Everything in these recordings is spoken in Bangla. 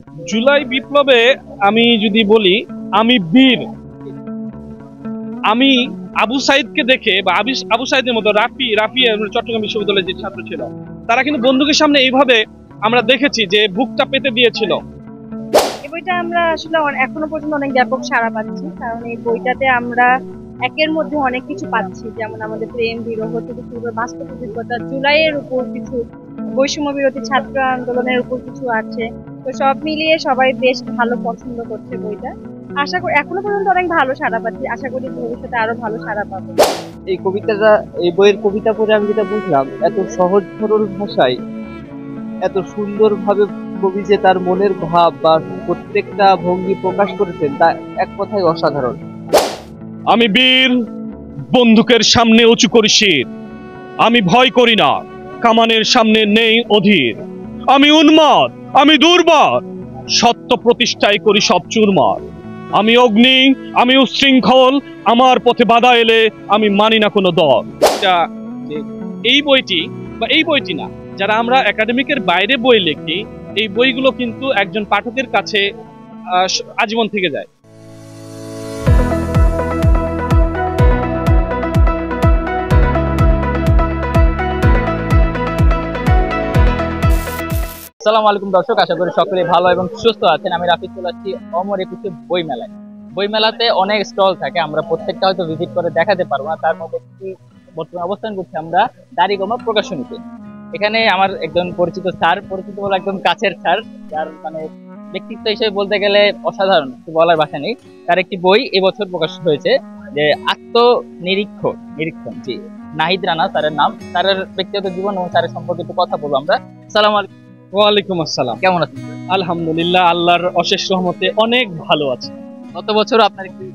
জুলাই বিপ্লবে আমি যদি বলি আমি বীর, আমি আবু সাইদকে দেখে বা আবু সাইদের মতো রাফি চট্টগ্রাম বিশ্ববিদ্যালয়ের যে ছাত্র ছিল তারা কিন্তু বন্দুকের সামনে এইভাবে আমরা দেখেছি যে বুকটা পেতে দিয়েছিল। এই বইটা আমরা আসলে এখনো পর্যন্ত অনেক ব্যাপক সাড়া পাচ্ছি, কারণ এই বইটাতে আমরা একের মধ্যে অনেক কিছু পাচ্ছি, যেমন আমাদের প্রেম বিরহ থেকে শুরু করে বাস্তব অভিজ্ঞতা, জুলাইয়ের উপর কিছু, বৈষম্য বিরোধী ছাত্র আন্দোলনের উপর কিছু আছে। তো সব মিলিয়ে সবাই বেশ ভালো পছন্দ করছে বইটা। আশা করি এখনো পর্যন্ত অনেক ভালো সাড়া পাচ্ছি, আশা করি ভবিষ্যতে আরো ভালো সাড়া পাবো। এই বইয়ের কবিতা পড়ে আমি যেটা বুঝলাম, এত সহজ সরল ভাষায় এত সুন্দরভাবে কবি যে তার মনের ভাব বা প্রত্যেকটা ভঙ্গি প্রকাশ করেছেন তা এক কথায় অসাধারণ। আমি বীর, বন্দুকের সামনে উঁচু করি শির, আমি ভয় করি না, কামানের সামনে নেই অধীর, আমি উন্মাদ, আমি দুর্বার, সত্য প্রতিষ্ঠায় করি সব চুরমার, আমি অগ্নি, আমি উচ্ছৃঙ্খল, আমার পথে বাধা এলে আমি মানি না কোনো দল। এই বইটি না, যারা আমরা একাডেমিকের বাইরে বই লিখি, এই বইগুলো কিন্তু একজন পাঠকের কাছে আজীবন থেকে যায়। আসসালামু আলাইকুম দর্শক, আশা করি সকলে ভালো এবং সুস্থ আছেন। আমি রাফি চলে আসছি অমর একুশে বই মেলায়। বই মেলাতে অনেক স্টল থাকে, আমরা প্রত্যেকটা হয়তো ভিজিট করে দেখাতে পারবো না। তার মধ্যে বর্তমানে অবস্থান করছি আমরা দাড়িগোমা প্রকাশনীতে। এখানে আমার একজন পরিচিত বলে একদম কাছের স্যার, যার মানে ব্যক্তিত্ব হিসেবে বলতে গেলে অসাধারণ, কিছু বলার ভাষা নেই। তার একটি বই এবছর প্রকাশ হয়েছে, যে নিরীক্ষণ। জি, নাহিদ রানা স্যারের নাম। স্যারের ব্যক্তিগত জীবন এবং স্যারের সম্পর্কে একটু কথা বলবো আমরা। আসসালামু আলাইকুম। ওয়ালাইকুম আসসালাম। কেমন আছেন? আলহামদুলিল্লাহ, আল্লাহর অশেষ রহমতে অনেক ভালো আছে। গত বছর আপনার একটি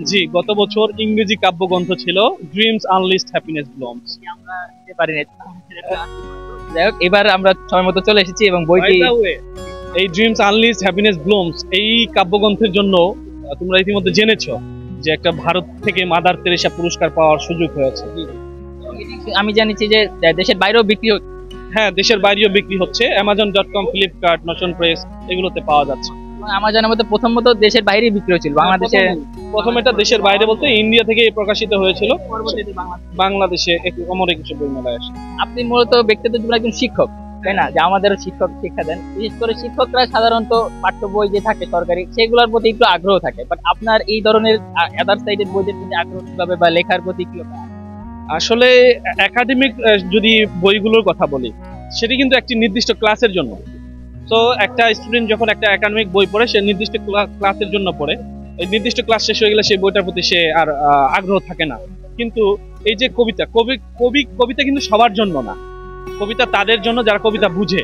জি, গত বছর ইংরেজি কাব্যগ্রন্থ ছিল ড্রিমস আনলিস্ট হ্যাপিনেস ব্লুমস। আমরা নিতে পারি না। যাই হোক, এবার আমরা সময় মতো চলে এসেছি এবং বইটি এই ড্রিমস আনলিস্ট হ্যাপিনেস ব্লুমস এই কাব্যগ্রন্থের জন্য তোমরা ইতিমধ্যে জেনেছো যে একটা ভারত থেকে মাদার তেরেসা পুরস্কার পাওয়ার সুযোগ হয়েছে। আমি জানিছি যে দেশের বাইরেও বিক্রি হচ্ছে। হ্যাঁ, দেশের বাইরেও বিক্রি হচ্ছে, amazon.com, ফ্লিপকার্ট, নশন প্রেস এগুলোতে পাওয়া যাচ্ছে। আমার জানার মধ্যে প্রথমত দেশের বাইরেই বিক্রি হয়েছিল। বাংলাদেশে প্রথম এটা দেশের বাইরে বলতে ইন্ডিয়া থেকে প্রকাশিত হয়েছিল, বাংলাদেশে অমর একুশে বই মেলায় আসে। আপনি মূলত ব্যক্তিগত জীবনে একজন শিক্ষক, তাই না? যে আমাদেরও শিক্ষক শিক্ষা দেন, বিশেষ করে শিক্ষকরা সাধারণত পাঠ্য বই যে থাকে সরকারি, সেগুলোর প্রতি একটু আগ্রহ থাকে। বাট আপনার এই ধরনের আদার সাইডের বইদের প্রতি আগ্রহ কিভাবে, বা লেখার প্রতি কি? আসলে একাডেমিক যদি বইগুলোর কথা বলি, সেটি কিন্তু একটি নির্দিষ্ট ক্লাসের জন্য। তো একটা স্টুডেন্ট যখন একটা একাডেমিক বই পড়ে, সে নির্দিষ্ট ক্লাসের জন্য পড়ে, এই নির্দিষ্ট ক্লাস শেষ হয়ে গেলে সেই বইটার প্রতি সে আর আগ্রহ থাকে না। কিন্তু এই যে কবিতা কিন্তু সবার জন্য না, কবিতা তাদের জন্য যারা কবিতা বুঝে।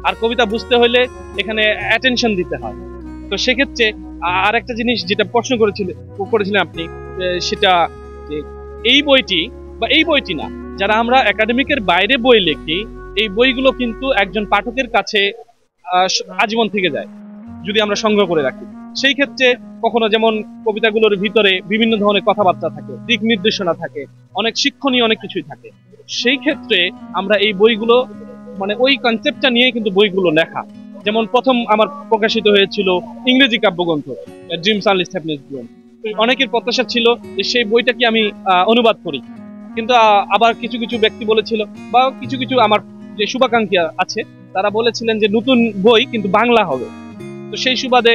আর কবিতা বুঝতে হলে এখানে অ্যাটেনশন দিতে হয়। তো সেক্ষেত্রে আর একটা জিনিস যেটা প্রশ্ন করেছিলেন আপনি, সেটা এই বইটি না, যারা আমরা একাডেমিকের বাইরে বই লিখি, এই বইগুলো কিন্তু একজন পাঠকের কাছে আজীবন থেকে যায় যদি আমরা সংগ্রহ করে রাখি। সেই ক্ষেত্রে কখনো যেমন কবিতাগুলোর ভিতরে বিভিন্ন ধরনের কথাবার্তা থাকে, দিক নির্দেশনা থাকে, অনেক শিক্ষণীয় অনেক কিছুই থাকে। সেই ক্ষেত্রে আমরা এই বইগুলো মানে ওই কনসেপ্টটা নিয়ে কিন্তু বইগুলো লেখা। যেমন প্রথম আমার প্রকাশিত হয়েছিল ইংরেজি কাব্যগ্রন্থ ড্রিমস আনলিস্ট হ্যাপিনেস ব্লুমস। অনেকের প্রত্যাশা ছিল যে সেই বইটাকে আমি অনুবাদ করি, কিন্তু আবার কিছু কিছু ব্যক্তি বলেছিল, বা কিছু আমার যে শুভাকাঙ্ক্ষী আছে তারা বলেছিলেন যে নতুন বই কিন্তু বাংলা হবে। তো সেই সুবাদে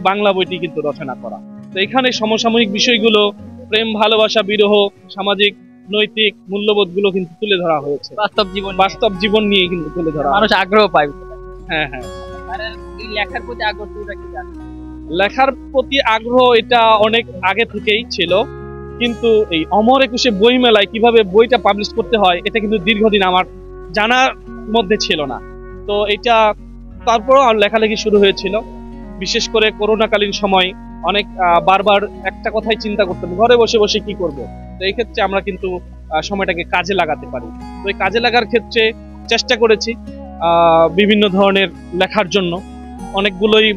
বাংলা বইটি কিন্তু রচনা করা। তো এখানে সমসাময়িক বিষয়গুলো, প্রেম, ভালোবাসা, বিরহ, সামাজিক নৈতিক মূল্যবোধ গুলো কিন্তু তুলে ধরা হয়েছে। বাস্তব জীবন নিয়ে কিন্তু তুলে ধরা, মানুষ আগ্রহ পায়। হ্যাঁ। এই লেখার প্রতি আগ্রহটা কি? লেখার প্রতি আগ্রহ এটা অনেক আগে থেকেই ছিল, কিন্তু এই অমর একুশে বই মেলায় কিভাবে বইটা পাবলিশ করতে হয় এটা কিন্তু দীর্ঘদিন আমার জানার মধ্যে ছিল না। তো এটা তারপরও আর লেখালেখি শুরু হয়েছিল। বিশেষ করে করোনাকালীন সময় অনেক বারবার একটা কথাই চিন্তা করতাম, ঘরে বসে বসে কি করব। তো এই ক্ষেত্রে আমরা কিন্তু সময়টাকে কাজে লাগাতে পারি। তো এই কাজে লাগার ক্ষেত্রে চেষ্টা করেছি বিভিন্ন ধরনের লেখার জন্য। অনেকগুলোই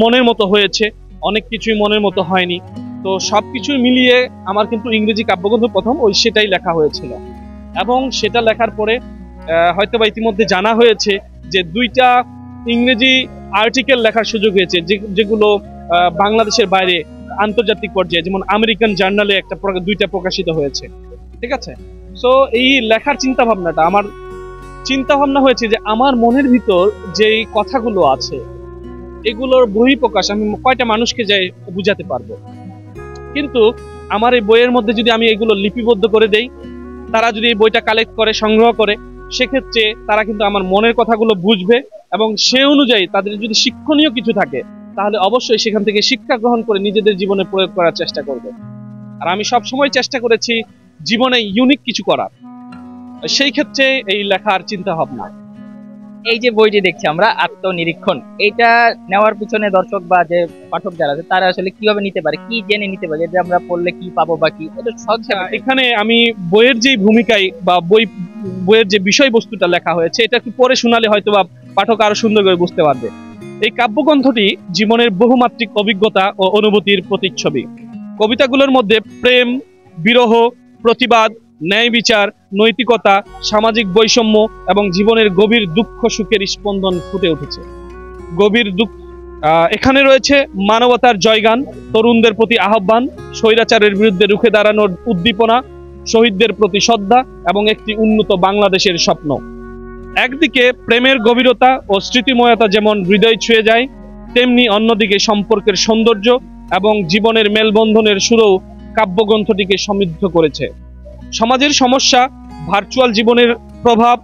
মনের মতো হয়েছে, অনেক কিছুই মনের মতো হয়নি। তো সবকিছু মিলিয়ে আমার কিন্তু ইংরেজি কাব্যগ্রন্থ প্রথম সেটাই লেখা হয়েছিল, এবং সেটা লেখার পরে হয়তোবা ইতিমধ্যে জানা হয়েছে যে 2টা ইংরেজি আর্টিকেল লেখার সুযোগ হয়েছে, যেগুলো বাংলাদেশের বাইরে আন্তর্জাতিক পর্যায়ে, যেমন আমেরিকান জার্নালে দুইটা প্রকাশিত হয়েছে। ঠিক আছে, সো এই লেখার চিন্তা ভাবনাটা আমার চিন্তা ভাবনা হয়েছে যে আমার মনের ভিতর যেই কথাগুলো আছে এগুলোর বহিঃপ্রকাশ আমি কয়টা মানুষকে যাই বুঝাতে পারবো। কিন্তু আমার এই বইয়ের মধ্যে যদি আমি এগুলো লিপিবদ্ধ করে দেই, তারা যদি এই বইটা কালেক্ট করে সংগ্রহ করে, সেক্ষেত্রে তারা কিন্তু আমার মনের কথাগুলো বুঝবে এবং সে অনুযায়ী তাদের যদি শিক্ষণীয় কিছু থাকে তাহলে অবশ্যই সেখান থেকে শিক্ষা গ্রহণ করে নিজেদের জীবনে প্রয়োগ করার চেষ্টা করবে। আর আমি সব সময় চেষ্টা করেছি জীবনে ইউনিক কিছু করার, সেই ক্ষেত্রে এই লেখার চিন্তা ভাবনা। এই যে বইটি দেখছি আমরা, আত্মনিরীক্ষণ, এইটা নেওয়ার পিছনে দর্শক বা যে পাঠক যারা আছে তারা আসলে কিভাবে নিতে পারে, কি জেনে নিতে পারে, যে আমরা পড়লে কি পাবো বা কি, এটা এখানে আমি বইয়ের যে ভূমিকায় বা বইয়ের যে বিষয়বস্তুটা লেখা হয়েছে এটা কি পড়ে শোনালে হয়তো বা পাঠক আরো সুন্দর করে বুঝতে পারবে। এই কাব্যগ্রন্থটি জীবনের বহুমাত্রিক অভিজ্ঞতা ও অনুভূতির প্রতিচ্ছবি। কবিতাগুলোর মধ্যে প্রেম, বিরহ, প্রতিবাদ, ন্যায় বিচার, নৈতিকতা, সামাজিক বৈষম্য এবং জীবনের গভীর দুঃখ সুখের স্পন্দন ফুটে উঠেছে। গভীর দুঃখ এখানে রয়েছে মানবতার জয়গান, তরুণদের প্রতি আহ্বান, স্বৈরাচারের বিরুদ্ধে রুখে দাঁড়ানোর উদ্দীপনা, শহীদদের প্রতি শ্রদ্ধা এবং একটি উন্নত বাংলাদেশের স্বপ্ন। একদিকে প্রেমের গভীরতা ও স্মৃতিময়তা যেমন হৃদয় ছুঁয়ে যায়, তেমনি অন্যদিকে সম্পর্কের সৌন্দর্য এবং জীবনের মেলবন্ধনের সুরও কাব্যগ্রন্থটিকে সমৃদ্ধ করেছে। সমাজের সমস্যা, ভার্চুয়াল জীবনের প্রভাব,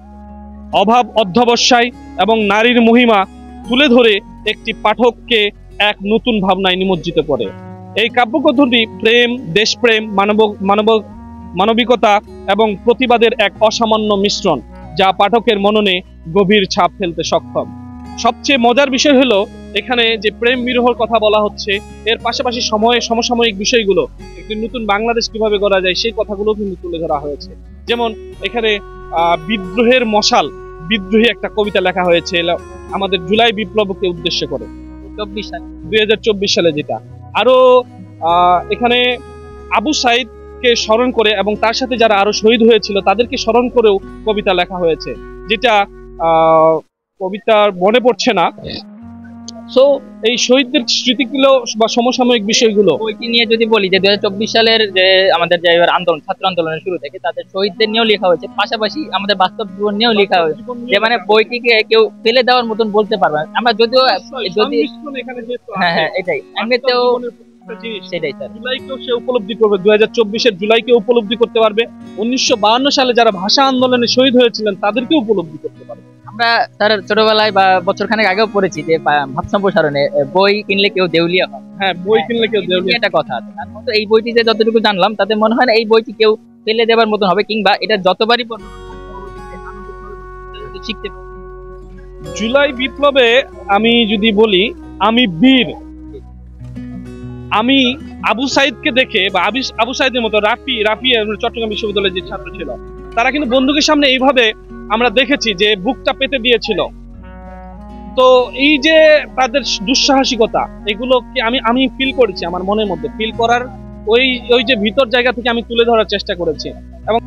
অভাব, অধ্যবসায় এবং নারীর মহিমা তুলে ধরে একটি পাঠককে এক নতুন ভাবনায় নিমজ্জিত করে। এই কাব্যগ্রন্থটি প্রেম, দেশপ্রেম, মানবিকতা এবং প্রতিবাদের এক অসামান্য মিশ্রণ, যা পাঠকের মননে গভীর ছাপ ফেলতে সক্ষম। সবচেয়ে মজার বিষয় হলো এখানে যে প্রেম বিরহর কথা বলা হচ্ছে, এর পাশাপাশি সমসাময়িক বিষয়গুলো, একটি নতুন বাংলাদেশ কিভাবে গড়া যায় সেই কথাগুলো কিন্তু তুলে ধরা হয়েছে। যেমন এখানে বিদ্রোহের মশাল, বিদ্রোহী একটা কবিতা লেখা হয়েছে আমাদের জুলাই বিপ্লবকে উদ্দেশ্য করে, 2024 সালে যেটা। আরো এখানে আবু সাইদকে স্মরণ করে এবং তার সাথে যারা আরো শহীদ হয়েছিল তাদেরকে স্মরণ করেও কবিতা লেখা হয়েছে, যেটা কবিতার মনে পড়ছে না। সো এই শহীদদের স্মৃতিগুলো বা সমসাময়িক বিষয়গুলো বইটি নিয়ে যদি বলি যে 2024 সালের যে আমাদের যে আন্দোলন, ছাত্র আন্দোলনের শুরু থেকে তাদের শহীদদের নিয়েও লেখা হয়েছে, পাশাপাশি আমাদের বাস্তব জীবন নিয়েও লেখা হয়েছে, যে মানে বইটিকে কেউ ফেলে দেওয়ার মতন বলতে পারবে না আমরা, যদিও যদি হ্যাঁ এটাই এমনিতেও সেটাই স্যার, জুলাইকেও সে উপলব্ধি করবে, 2024-এর জুলাইকে উপলব্ধি করতে পারবে, 1952 সালে যারা ভাষা আন্দোলনে শহীদ হয়েছিলেন তাদেরকে উপলব্ধি করতে পারবে। আমরা স্যার ছোটবেলায় বা বছরখানেক আগেও পড়েছি যে ভাব সম্প্রসারণে বই কিনলে কেউ দেউলিয়া হয়। হ্যাঁ, বই কিনলে কেউ দেউলিয়া, একটা কথা আছে। তার মতো এই বইটিতে যতটুকু জানলাম তাতে মনে হয় না এই বইটি কেউ ফেলে দেওয়ার মতন হবে, কিংবা এটা যতবারই শিখতে। জুলাই বিপ্লবে আমি যদি বলি আমি বীর, আমি আবু সাইদকে দেখে বা আবু সাইদের মতো রাফি চট্টগ্রাম বিশ্ববিদ্যালয়ের যে ছাত্র ছিল তারা কিন্তু বন্দুকের সামনে এইভাবে আমরা দেখেছি যে বুকটা পেতে দিয়েছিল। তো এই যে তাদের দুঃসাহসিকতা, এগুলোকে আমি ফিল করেছি আমার মনের মধ্যে, ফিল করার ওই যে ভিতর জায়গা থেকে আমি তুলে ধরার চেষ্টা করেছি। এবং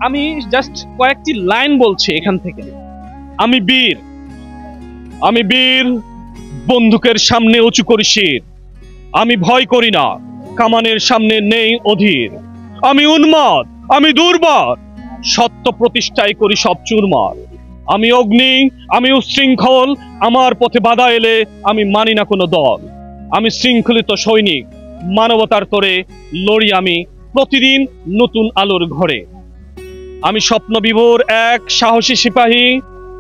আমি জাস্ট কয়েকটি লাইন বলছি এখান থেকে। আমি বীর, বন্দুকের সামনে উঁচু করি শির, আমি ভয় করি না, কামানের সামনে নেই অধীর, আমি উন্মাদ, আমি দুর্বার, সত্য প্রতিষ্ঠায় করি সব চুরমার, আমি অগ্নি, আমি উশৃঙ্খল, আমার পথে বাধা এলে আমি মানি না কোনো দল, আমি শৃঙ্খলিত সৈনিক, মানবতার তরে লড়ি আমি প্রতিদিন নতুন আলোর ঘরে, আমি স্বপ্ন বিভোর এক সাহসী সিপাহী,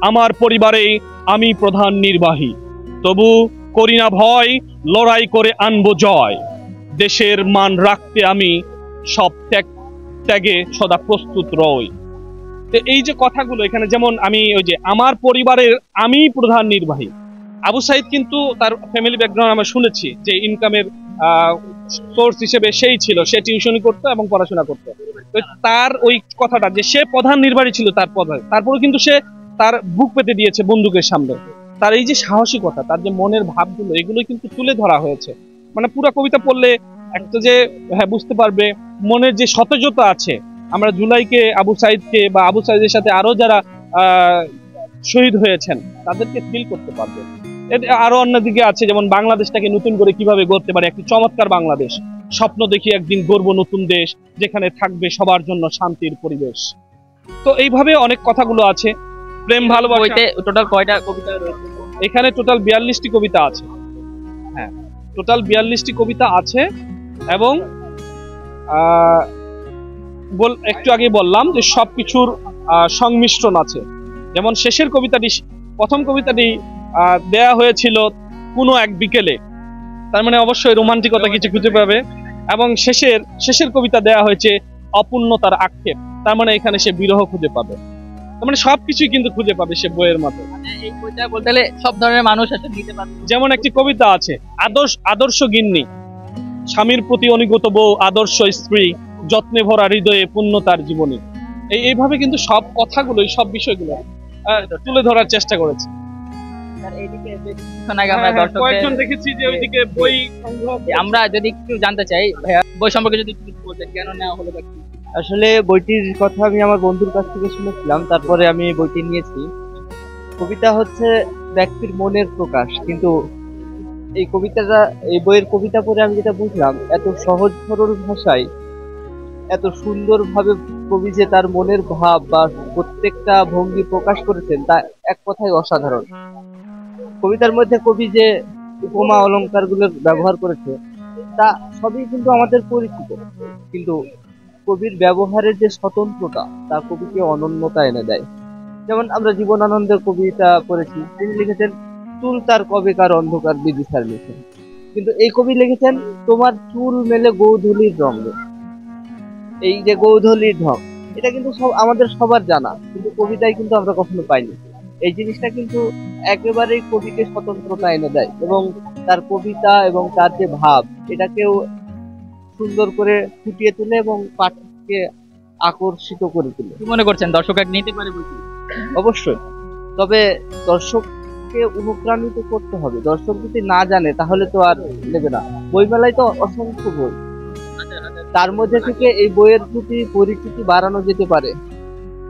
আমার পরিবারে আমি প্রধান নির্বাহী, তবু করি না ভয়, লড়াই করে আনবো জয়, দেশের মান রাখতে আমি সব ত্যাগে সদা প্রস্তুত রই। এই যে কথাগুলো এখানে, যেমন আমি ওই যে আমার পরিবারের আমি প্রধান নির্বাহী, আবু সাইদ কিন্তু তার ফ্যামিলি ব্যাকগ্রাউন্ড আমরা শুনেছি যে ইনকামের সোর্স হিসেবে সেই ছিল, সে টিউশনি করতো এবং পড়াশোনা করতো। তার ওই কথাটা যে সে প্রধান নির্বাহী ছিল তার পদে, তারপরে কিন্তু সে তার বুক পেতে দিয়েছে বন্দুকের সামনে। তার এই যে সাহসিকতা, তার যে মনের ভাবগুলো, এগুলো কিন্তু তুলে ধরা হয়েছে। মানে পুরো কবিতা পড়লে একটা যে হ্যাঁ বুঝতে পারবে মনের যে সতেজতা আছে। আমরা জুলাইকে, আবু সাইদকে বা আবু সাইদের সাথে আরো যারা শহীদ হয়েছেন তাদেরকে ফিল করতে পারবে। আরো অন্যদিকে আছে যেমন বাংলাদেশটাকে নতুন করে কিভাবে গড়তে পারে, একটি চমৎকার বাংলাদেশ স্বপ্ন দেখি একদিন গড়ব নতুন দেশ, যেখানে থাকবে সবার জন্য শান্তির পরিবেশ। তো এইভাবে অনেক কথাগুলো আছে, প্রেম ভালোবাসা। বইতে টোটাল কয়টা কবিতা রয়েছে? এখানে টোটাল 42টি কবিতা আছে। হ্যাঁ, টোটাল 42টি কবিতা আছে এবং একটু আগে বললাম যে সবকিছুর সংমিশ্রণ আছে। যেমন শেষের কবিতাটি, প্রথম কবিতাটি দেয়া হয়েছিল কোনো এক বিকেলে, তার মানে অবশ্যই রোমান্টিকতা কিছু খুঁজে পাবে। এবং শেষের কবিতা দেয়া হয়েছে অপূর্ণতার আক্ষেপ, তার মানে এখানে সে বিরহ খুঁজে পাবে। তার মানে সবকিছুই কিন্তু খুঁজে পাবে সে বইয়ের মধ্যে। এই বইটা বলতে গেলে সব ধরনের মানুষ আসলে নিতে পারবে। যেমন একটি কবিতা আছে, আদর্শ গিন্নি, স্বামীর প্রতি অনুগত বউ, আদর্শ স্ত্রী, যত্নে ভরা হৃদয়ে পূর্ণতার জীবনী। এইভাবে কিন্তু সব কথাগুলোই, সব বিষয়গুলো তুলে ধরার চেষ্টা করেছে। কয়েকজন দেখেছি যে ওইদিকে বই সংগ্রহ। আমরা যদি একটু জানতে চাই ভাইয়া, বই সম্পর্কে যদি একটু বলতেন, কেন নেওয়া হলো? আসলে বইটির কথা আমি আমার বন্ধুর কাছ থেকে শুনেছিলাম, তারপরে আমি বইটি নিয়েছি। কবিতা হচ্ছে ব্যক্তির মনের প্রকাশ, কিন্তু এই বইয়ের কবিতা পড়ে আমি যেটা বুঝলাম, এত সহজ সরল ভাষায় এত সুন্দরভাবে কবি যে তার মনের ভাব বা প্রত্যেকটা ভঙ্গি প্রকাশ করেছেন, তা এক কথায় অসাধারণ। কবিতার মধ্যে কবি যে উপমা অলংকার গুলোর ব্যবহার করেছে তা সবই কিন্তু আমাদের পরিচিত, কিন্তু কবির ব্যবহারের যে স্বতন্ত্রতা তা কবিকে অনন্যতা এনে দেয়। যেমন আমরা জীবনানন্দের কবিতা পড়েছি, তিনি লিখেছেন চুল তার কবেকার অন্ধকার বিদিশার লিখেন, কিন্তু এই কবি লিখেছেন তোমার চুল মেলে গৌধূলির রঙে। এই যে গৌধূলির ঢং, এটা কিন্তু সব আমাদের সবার জানা, কিন্তু কবিতায় কিন্তু আমরা কখনো পাইনি। এই জিনিসটা কিন্তু একেবারেই কবিকে স্বতন্ত্রতা এনে দেয় এবং তার কবিতা এবং তার যে ভাব, এটাকেও সুন্দর করে ফুটিয়ে তোলে এবং পাঠককে আকর্ষিত করে তোলে। কি মনে করছেন, দর্শক নিতে পারে বইটি? অবশ্যই, তবে দর্শককে অনুপ্রাণিত করতে হবে। দর্শক যদি না জানে তাহলে তো আর নেবে না। বইমেলায় তো অসংখ্য বই, তার মধ্যে থেকে এই বইয়ের প্রতি পরিচিতি বাড়ানো যেতে পারে।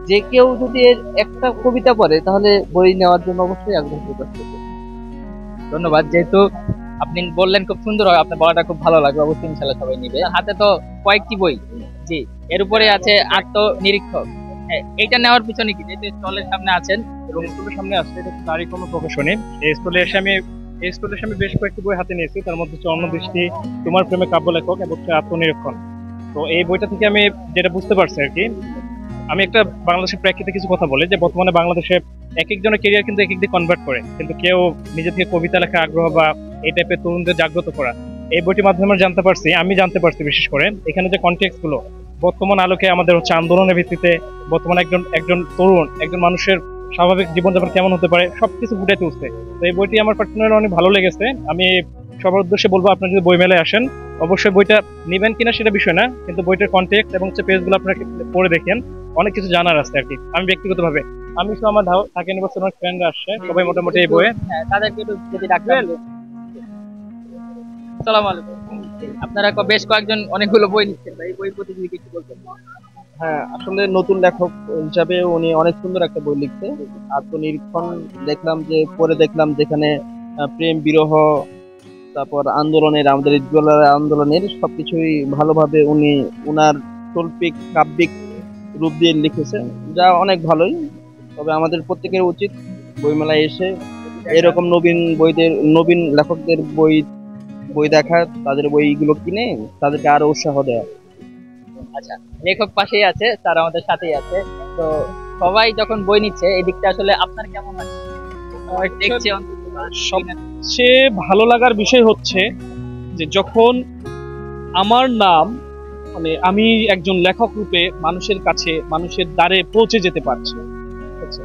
যে কেউ যদি এর একটা কবিতা পড়ে তাহলে বই নেওয়ার জন্য অবশ্যই আগ্রহ প্রকাশ করবে। ধন্যবাদ। যেহেতু আপনি বললেন খুব সুন্দর হয়, আপনার বলাটা খুব ভালো লাগবে, অবশ্যই ইনশাআল্লাহ সবাই নিবে। হাতে তো কয়েকটি বই, জি, এর উপরে আছে আত্মনিরীক্ষক। এইটা নেওয়ার পিছনে কি, যেহেতু স্টলের সামনে আছেন এবং স্কুলের সামনে আসছে, এটা তারই কোনো প্রকাশনী। এই স্কুলে এসে আমি বেশ কয়েকটি বই হাতে নিয়েছি, তার মধ্যে হচ্ছে অন্যদৃষ্টি, তোমার প্রেমে কাব্য লেখক এবং আত্মনিরীক্ষণ। তো এই বইটা থেকে আমি যেটা বুঝতে পারছি আর কি, আমি একটা বাংলাদেশের প্রেক্ষিতে কিছু কথা বলি যে বর্তমানে বাংলাদেশে এক একজনের কেরিয়ার কিন্তু এক এক দিকে কনভার্ট করে, কিন্তু কেউ নিজে থেকে কবিতা লেখার আগ্রহ বা এই টাইপের তরুণদের জাগ্রত করা, এই বইটির মাধ্যমে আমি জানতে পারছি বিশেষ করে এখানে যে কনটেক্সট গুলো বর্তমান আলোকে আমাদের হচ্ছে আন্দোলনের ভিত্তিতে বর্তমানে একজন তরুণ, একজন মানুষের স্বাভাবিক জীবনযাপন কেমন হতে পারে সবকিছু ফুটে তুলছে। তো এই বইটি আমার পার্সোনালি অনেক ভালো লেগেছে। আমি সবার উদ্দেশ্যে বলবো, আপনারা যদি বই মেলায় আসেন অবশ্যই বইটা নিবেন কিনা সেটা বিষয় না, কিন্তু বইটার কনটেক্সট এবং পেজগুলো আপনারা পড়ে দেখেন, অনেক কিছু জানার আছে আর কি। আমি ব্যক্তিগতভাবে, আমি সহ আমার ঢাকা ইউনিভার্সিটির অনেক ফ্রেন্ডরা আসছে, সবাই মোটামুটি এই বইয়ে। তাদেরকে একটু যদি ডাকবেন। আসসালামু আলাইকুম। আপনারা বেশ কয়েকজন অনেকগুলো বই নিচ্ছেন, এই বই প্রতি যদি কিছু বলতেন। হ্যাঁ, আসলে নতুন লেখক হিসাবে উনি অনেক সুন্দর একটা বই লিখছে। আত্মনিরীক্ষণ পড়ে দেখলাম যেখানে প্রেম, বিরহ, তারপর আমাদের আন্দোলনের সবকিছুই ভালোভাবে উনি উনার শৈল্পিক কাব্যিক রূপ দিয়ে লিখেছেন, যা অনেক ভালোই। তবে আমাদের প্রত্যেকের উচিত বইমেলায় এসে এরকম নবীন লেখকদের বই দেখা, তাদের বইগুলো কিনে তাদেরকে আরো উৎসাহ দেওয়া। আচ্ছা, লেখক পাশেই আছে, তার আমাদের সাথেই আছে। তো সবাই যখন বই নিচ্ছে এই দিকটা আসলে আপনার কেমন লাগে? সবচেয়ে ভালো লাগার বিষয় হচ্ছে যে যখন আমার নাম, মানে আমি একজন লেখক রূপে মানুষের কাছে, মানুষের দ্বারে পৌঁছে যেতে পারছি,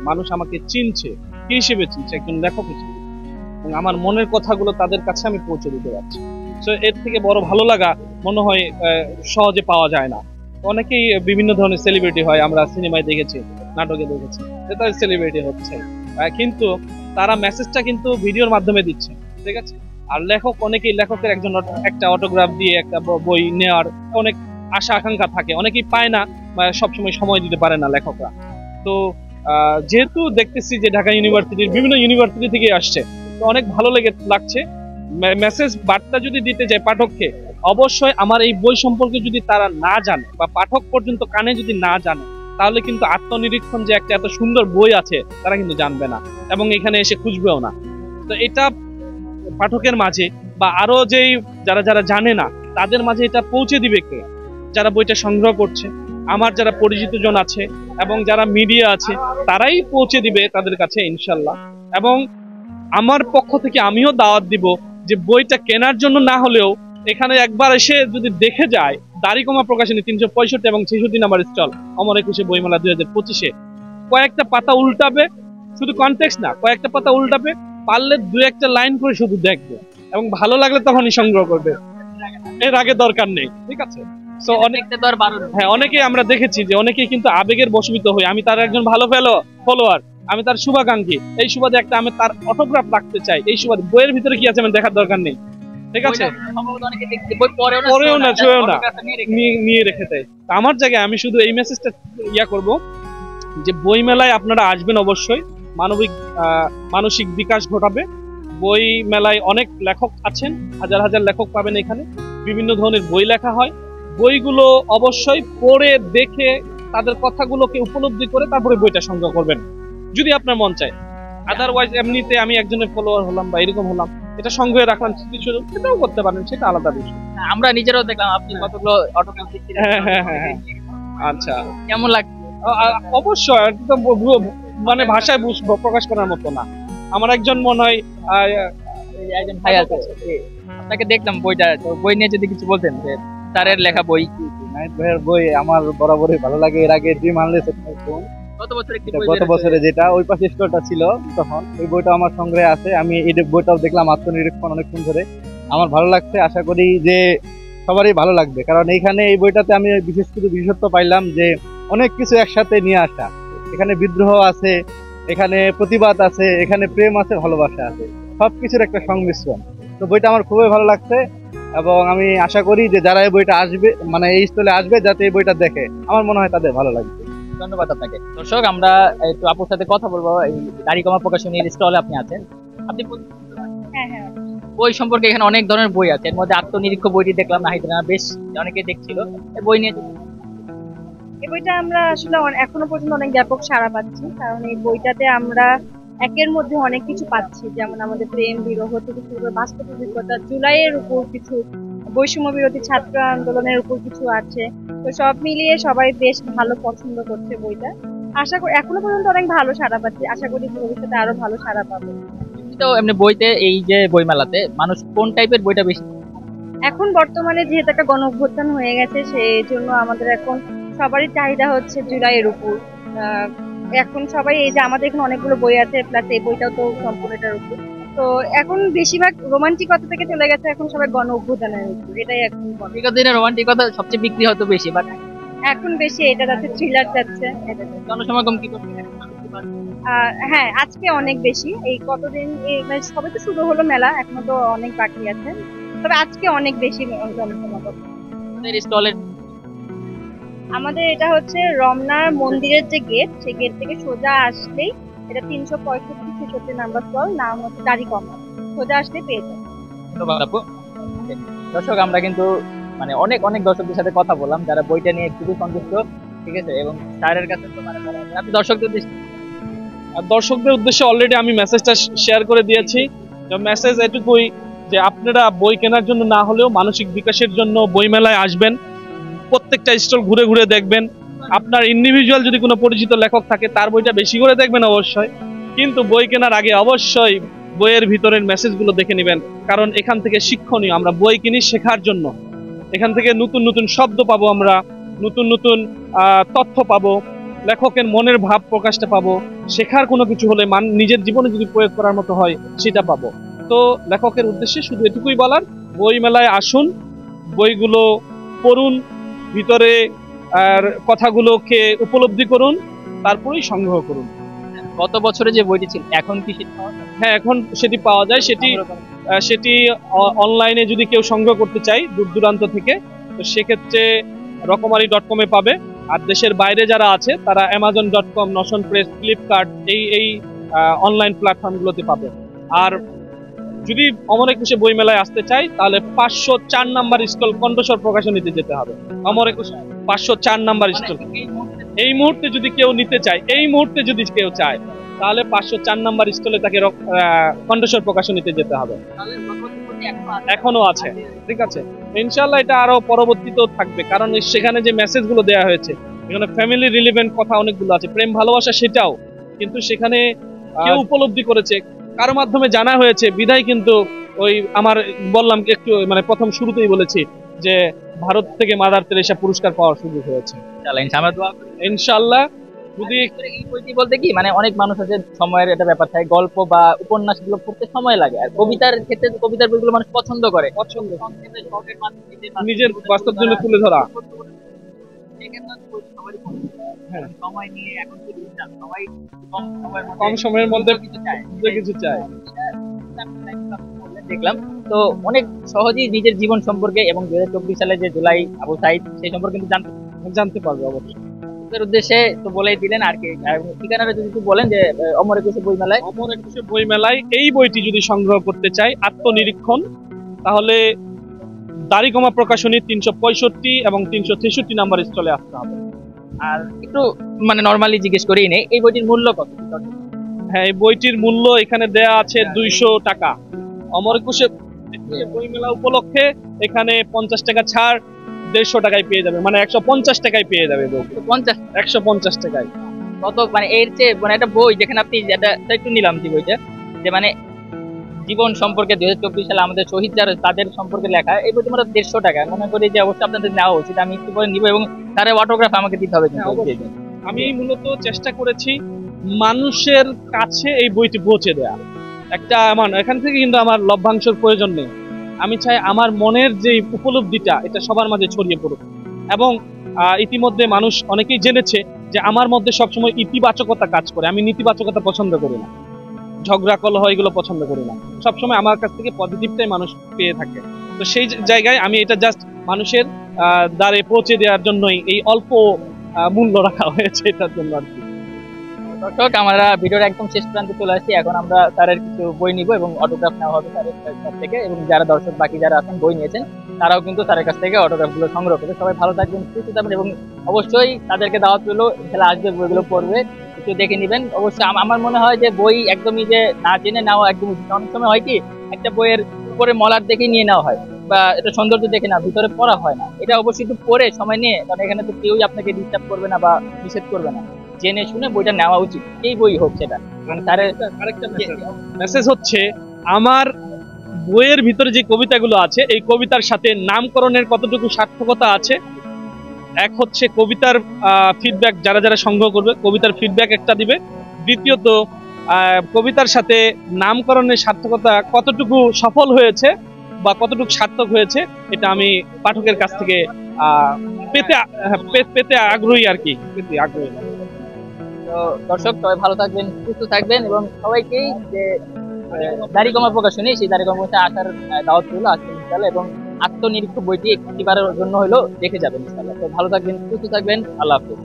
মানুষ আমাকে চিনছে, কি হিসেবে চিনছে, একজন লেখক হিসেবে, এবং আমার মনের কথাগুলো তাদের কাছে আমি পৌঁছে দিতে পারছি। তো এর থেকে বড় ভালো লাগা মনে হয় সহজে পাওয়া যায় না। অনেকেই বিভিন্ন ধরনের সেলিব্রিটি হয়, আমরা সিনেমায় দেখেছি, নাটকে দেখেছি, তাদের সেলিব্রিটি হচ্ছে, কিন্তু তারা মেসেজটা কিন্তু ভিডিওর মাধ্যমে দিচ্ছে, ঠিক আছে। আর অনেকেই লেখকের একটা অটোগ্রাফ দিয়ে একটা বই নেওয়ার অনেক আশা আকাঙ্ক্ষা থাকে, অনেকেই পায় না, সবসময় সময় দিতে পারে না লেখকরা। তো যেহেতু দেখতেছি যে ঢাকা ইউনিভার্সিটির বিভিন্ন ইউনিভার্সিটি থেকে আসছে, তো অনেক ভালো লাগছে। মেসেজ বার্তা যদি দিতে যায় পাঠককে, অবশ্যই আমার এই বই সম্পর্কে যদি তারা না জানে বা পাঠক পর্যন্ত কানে যদি না জানে, তাহলে কিন্তু আত্মনিরীক্ষণ যে একটা এত সুন্দর বই আছে তারা কিন্তু জানবে না এবং এখানে এসে খুঁজবেও না। তো এটা পাঠকের মাঝে বা আরো যেই যারা যারা জানে না তাদের মাঝে এটা পৌঁছে দিবে কে? যারা বইটা সংগ্রহ করছে, আমার যারা পরিচিত জন আছে এবং যারা মিডিয়া আছে, তারাই পৌঁছে দিবে তাদের কাছে ইনশাল্লাহ। এবং আমার পক্ষ থেকে আমিও দাওয়াত দিব যে বইটা কেনার জন্য না হলেও এখানে একবার এসে যদি দেখে যায়, দাড়িকমা প্রকাশনী 365 এবং 66 নাম্বার স্টল, অমর একুশে বইমেলা 2025-এ কয়েকটা পাতা উল্টাবে, শুধু কনটেক্সট না, কয়েকটা পাতা উল্টাবে, পারলে দু একটা লাইন করে শুধু দেখবে এবং ভালো লাগলে তখনই সংগ্রহ করবে, এর আগে দরকার নেই। ঠিক আছে? সো অনেকেই আমরা দেখেছি যে অনেকেই কিন্তু আবেগের বশীভূত হই, আমি তার একজন ভালো ফলোয়ার, আমি তার শুভাকাঙ্ক্ষী, এই সুবাদে একটা আমি তার অটোগ্রাফ রাখতে চাই, এই সুবাদে বইয়ের ভিতরে কি আছে আমার দেখার দরকার নেই। ঠিক আছে? পরেও না, ছুঁয়েও না, নিয়ে রেখে দেয়। আমার জায়গায় আমি শুধু এই মেসেজটা করব যে বই মেলায় আপনারা আসবেন, অবশ্যই মানসিক বিকাশ ঘটাবে। বই মেলায় অনেক লেখক আছেন, হাজার হাজার লেখক পাবেন এখানে, বিভিন্ন ধরনের বই লেখা হয়। বইগুলো অবশ্যই পড়ে দেখে তাদের কথাগুলোকে উপলব্ধি করে তারপরে বইটা সংগ্রহ করবেন যদি আপনার মন চায়। আদারওয়াইজ এমনিতে আমি একজনের ফলোয়ার হলাম বা এরকম হলাম, এটা সংগ্রহে রাখলাম স্মৃতিস্বরূপ, সেটাও করতে পারেন, সেটা আলাদা বিষয়। আমরা নিজেরাও দেখলাম আপনি কতগুলো অটোগ্রাফ দিচ্ছিলেন। হ্যাঁ। আচ্ছা, কেমন লাগছে? অবশ্যই একদম মানে ভাষায় প্রকাশ করার মতো না। আমার একজন মনে হয় একজন ভাই আছে, আপনাকে দেখলাম বইটা, তো বই নিয়ে যদি কিছু বলতেন, যে স্যারের লেখা বই। নাহিদ ভাইয়ের বই আমার বরাবরই ভালো লাগে। এর আগে ড্রিম আনলেস গত বছরে যেটা ওই পাশে স্টোরটা ছিল, তখন এই বইটা আমার সংগ্রহে আছে। আমি এই বইটাও দেখলাম, আত্মনিরীক্ষণ অনেকক্ষণ ধরে, আমার ভালো লাগছে। আশা করি যে সবারই ভালো লাগবে, কারণ এইখানে এই বইটাতে আমি বিশেষ কিছু বিশেষত্ব পাইলাম যে অনেক কিছু একসাথে নিয়ে আসা। এখানে বিদ্রোহ আছে, এখানে প্রতিবাদ আছে, এখানে প্রেম আছে, ভালোবাসা আছে, সবকিছুর একটা সংমিশ্রণ। তো বইটা আমার খুবই ভালো লাগছে এবং আমি আশা করি যে যারা এই বইটা আসবে, মানে এই স্টলে আসবে, যাতে এই বইটা দেখে, আমার মনে হয় তাদের ভালো লাগবে। ধন্যবাদ আপনাকে। দর্শক, আমরা একটু আপুর সাথে কথা বলবো। এই দাড়িকমা প্রকাশনীর স্টলে আপনি আছেন, আপনি হ্যাঁ, বই সম্পর্কে এখানে অনেক ধরনের বই আছে, এর মধ্যে আত্মনিরীক্ষণ বইটি দেখলাম নাহিদ রানা বেশ অনেকে দেখছিল, এই বই নিয়ে এই বইটা আমরা আসলে এখনো পর্যন্ত অনেক ব্যাপক সাড়া পাচ্ছি, কারণ এই বইটাতে আমরা একের মধ্যে অনেক কিছু পাচ্ছি, যেমন আমাদের প্রেম, বিরহ থেকে শুরু করে বাস্তব অভিজ্ঞতা, জুলাইয়ের উপর কিছু, বৈষম্য বিরোধী ছাত্র আন্দোলনের উপর কিছু আছে। তো সব মিলিয়ে সবাই বেশ ভালো পছন্দ করছে বইটা। আশা করি এখনো পর্যন্ত অনেক ভালো সাড়া পাচ্ছি, আশা করি ভবিষ্যতে আরো ভালো সাড়া পাবো। তো এমনি বইতে, এই যে বই মেলাতে মানুষ কোন টাইপের বইটা বেশি? এখন বর্তমানে যেহেতু একটা গণ অভ্যুত্থান হয়ে গেছে, সেই জন্য আমাদের এখন সবারই চাহিদা হচ্ছে জুলাইয়ের উপর। এখন সবাই, এই যে আমাদের এখানে অনেকগুলো বই আছে, প্লাস এই বইটাও তো সম্পূর্ণ এটার উপর। তো এখন বেশিরভাগ রোমান্টিকতা থেকে চলে গেছে, এখন সবাই গণ অভ্যুত্থানের উপর, এটাই এখন রোমান্টিকতা সবচেয়ে বিক্রি হয়তো বেশি, বাট এখন বেশি এটা যাচ্ছে, থ্রিলার যাচ্ছে। জনসমাগম কি করছে? হ্যাঁ, আজকে অনেক বেশি। এই কতদিন মানে সবে তো শুরু হলো মেলা, এখনো তো অনেক বাকি আছে, তবে আজকে অনেক বেশি জনসমাগম। আমাদের এটা হচ্ছে রমনার মন্দিরের যে গেট, সেই গেট থেকে সোজা আসলেই এটা 365-66 নাম্বার স্টল, নাম হচ্ছে দাড়িকমা, সোজা আসলে পেয়ে যাবে। দর্শক, আমরা কিন্তু মানে অনেক অনেক দর্শকদের সাথে কথা বললাম যারা বইটা নিয়ে খুবই সন্তুষ্ট, ঠিক আছে, এবং স্যারের কাছে তো মানে আপনি দর্শকদের উদ্দেশ্যে অলরেডি আমি মেসেজটা শেয়ার করে দিয়েছি। মেসেজ এটুকুই যে আপনারা বই কেনার জন্য না হলেও মানসিক বিকাশের জন্য বই মেলায় আসবেন, প্রত্যেকটা স্টল ঘুরে ঘুরে দেখবেন। আপনার ইন্ডিভিজুয়াল যদি কোনো পরিচিত লেখক থাকে তার বইটা বেশি করে দেখবেন অবশ্যই, কিন্তু বই কেনার আগে অবশ্যই বইয়ের ভিতরের মেসেজগুলো দেখে নেবেন, কারণ এখান থেকে শিক্ষণীয়। আমরা বই কিনি শেখার জন্য, এখান থেকে নতুন নতুন শব্দ পাবো, আমরা নতুন নতুন তথ্য পাবো, লেখকের মনের ভাব প্রকাশটা পাবো, শেখার কোনো কিছু হলে নিজের জীবনে যদি প্রয়োগ করার মতো হয় সেটা পাবো। তো লেখকের উদ্দেশ্যে শুধু এটুকুই বলার, বই মেলায় আসুন, বইগুলো পড়ুন, ভিতরে কথাগুলোকে উপলব্ধি করুন, তারপরেই সংগ্রহ করুন। গত বছরে যে বইটি ছিল এখন কি সেটি পাওয়া যায়? হ্যাঁ, এখন সেটি পাওয়া যায়। সেটি অনলাইনে যদি কেউ সংগ্রহ করতে চায় দূর দূরান্ত থেকে, তো সেক্ষেত্রে রকমারি.com-এ পাবে। আর দেশের বাইরে যারা আছে তারা Amazon.com, নশন প্রেস, ফ্লিপকার্ট এই অনলাইন প্ল্যাটফর্মগুলোতে পাবে। আর যদি অমর একুশে বই মেলায় আসতে চাই তাহলে 504 নাম্বার স্টল কণ্ঠস্বর প্রকাশনীতে যেতে হবে। অমর একুশে 504 নাম্বার স্টল। এই মুহূর্তে যদি কেউ নিতে চায়, এই মুহূর্তে যদি কেউ চায়, তাহলে 504 নাম্বার স্টলে তাকে কণ্ঠস্বর প্রকাশনীতে যেতে হবে। এখনো আছে, ঠিক আছে। ইনশাআল্লাহ এটা আরো পরবর্তীতেও থাকবে, কারণ সেখানে যে মেসেজ গুলো দেওয়া হয়েছে, এখানে ফ্যামিলি রিলেভেন্ট কথা অনেকগুলো আছে, প্রেম ভালোবাসা সেটাও কিন্তু সেখানে কেউ উপলব্ধি করেছে, কারো মাধ্যমে জানা হয়েছে বিধায় কিন্তু ওই আমার বললাম একটু মানে প্রথম শুরুতেই বলেছি যে ভারত থেকে মাদার তেরেসা পুরস্কার পাওয়ার সুযোগ হয়েছে। ইনশাআল্লাহ। যদি এই বইটি বলতে কি মানে অনেক মানুষ আছে সময়ের একটা ব্যাপার থাকে, গল্প বা উপন্যাস গুলো পড়তে সময় লাগে, আর কবিতার ক্ষেত্রে কবিতার বইগুলো মানুষ পছন্দ করে, নিজের বাস্তব জন্য তুলে ধরা। সময় নিয়ে এখন সবাই কম সময়ের মধ্যে কিছু চায়। দেখলাম তো অনেক সহজেই নিজের জীবন সম্পর্কে এবং 2024 সালে যে জুলাই আবু সাইদ সেই সম্পর্কে কিন্তু জানতে পারবে অবশ্যই। উদ্দেশ্যে তো বলেই দিলেন আর কি, ঠিকানাটা যদি একটু বলেন যে অমর একুশে বই মেলায়। অমর একুশে বই মেলায় এই বইটি যদি সংগ্রহ করতে চাই, আত্মনিরীক্ষণ, তাহলে দাড়িকমা প্রকাশনী 365 এবং 363 নাম্বার স্টলে আসতে হবে। আর একটু মানে নরমালি জিজ্ঞেস করেই নেই, এই বইটির মূল্য কত? হ্যাঁ, এই বইটির মূল্য এখানে দেয়া আছে 200 টাকা। অমর একুশে বই মেলা উপলক্ষে এখানে 50 টাকা ছাড়, 150 টাকায় পেয়ে যাবে, মানে 150 টাকায় পেয়ে যাবে বই। 150 টাকায় কত মানে এর চেয়ে মানে একটা বই যেখানে আপনি যেটা একটু নিলাম যে বইটা যে মানে জীবন সম্পর্কে 2024 সালে আমাদের শহীদ যারা তাদের সম্পর্কে লেখা, এই বইটি আমরা 150 টাকা মনে করি যে অবশ্যই আপনাদের নেওয়া উচিত। আমি একটু করে নিব এবং তার অটোগ্রাফ আমাকে দিতে হবে। আমি মূলত চেষ্টা করেছি মানুষের কাছে এই বইটি পৌঁছে দেয়া। একটা আমার এখান থেকে কিন্তু আমার লভ্যাংশের প্রয়োজন নেই, আমি চাই আমার মনের যে উপলব্ধিটা এটা সবার মাঝে ছড়িয়ে পড়ুক। এবং ইতিমধ্যে মানুষ অনেকেই জেনেছে যে আমার মধ্যে সবসময় ইতিবাচকতা কাজ করে, আমি নেতিবাচকতা পছন্দ করি না, ঝগড়া কলহ এগুলো পছন্দ করি না, সবসময় আমার কাছ থেকে পজিটিভটাই মানুষ পেয়ে থাকে। তো সেই জায়গায় আমি এটা জাস্ট মানুষের দ্বারে পৌঁছে দেওয়ার জন্যই এই অল্প মূল্য রাখা হয়েছে, এটার জন্য আর কি। দর্শক, আমরা ভিডিওর একদম শেষ প্রান্তে চলে আসছি, এখন আমরা তারের কিছু বই নিব এবং অটোগ্রাফ নেওয়া হবে তারের কাছ থেকে, এবং যারা দর্শক বাকি যারা আছেন বই নিয়েছেন তারাও কিন্তু তারের কাছ থেকে অটোগ্রাফ গুলো সংগ্রহ করবে। সবাই ভালো থাকবেন, সুস্থ থাকবেন এবং অবশ্যই তাদেরকে দাওয়াত পেলো ইনশাআল্লাহ আসবে, বইগুলো পড়বে, একটু দেখে নিবেন। অবশ্যই আমার মনে হয় যে বই একদমই যে না জেনে নেওয়া একদম উচিত। অনেক সময় হয় কি একটা বইয়ের উপরে মলার দেখে নিয়ে নেওয়া হয় বা এটা সৌন্দর্য দেখে না, ভিতরে পড়া হয় না। এটা অবশ্যই একটু পড়ে সময় নিয়ে, কারণ এখানে তো কেউই আপনাকে ডিস্টার্ব করবে না বা নিষেধ করবে না, জেনে শুনে বইটা নেওয়া উচিত, এই বই হোক সেটা। মেসেজ হচ্ছে আমার বইয়ের ভিতরে যে কবিতাগুলো আছে এই কবিতার সাথে নামকরণের কতটুকু সার্থকতা আছে। এক হচ্ছে কবিতার ফিডব্যাক, যারা যারা সংগ্রহ করবে কবিতার ফিডব্যাক একটা দিবে। দ্বিতীয়ত কবিতার সাথে নামকরণের সার্থকতা কতটুকু সফল হয়েছে বা কতটুকু সার্থক হয়েছে, এটা আমি পাঠকের কাছ থেকে পেতে আগ্রহী আর কি, আগ্রহী। তো দর্শক, সবাই ভালো থাকবেন, সুস্থ থাকবেন এবং সবাইকেই যে দাড়িকমা প্রকাশনী সেই দাড়িকমা আসার দাওয়াত রইল আজকে ইনশাআল্লাহ, এবং আত্মনিরীক্ষণ বইটি একটিবারের জন্য হলো দেখে যাবেন ইনশাআল্লাহ। তো ভালো থাকবেন, সুস্থ থাকবেন, আল্লাহ হাফেজ।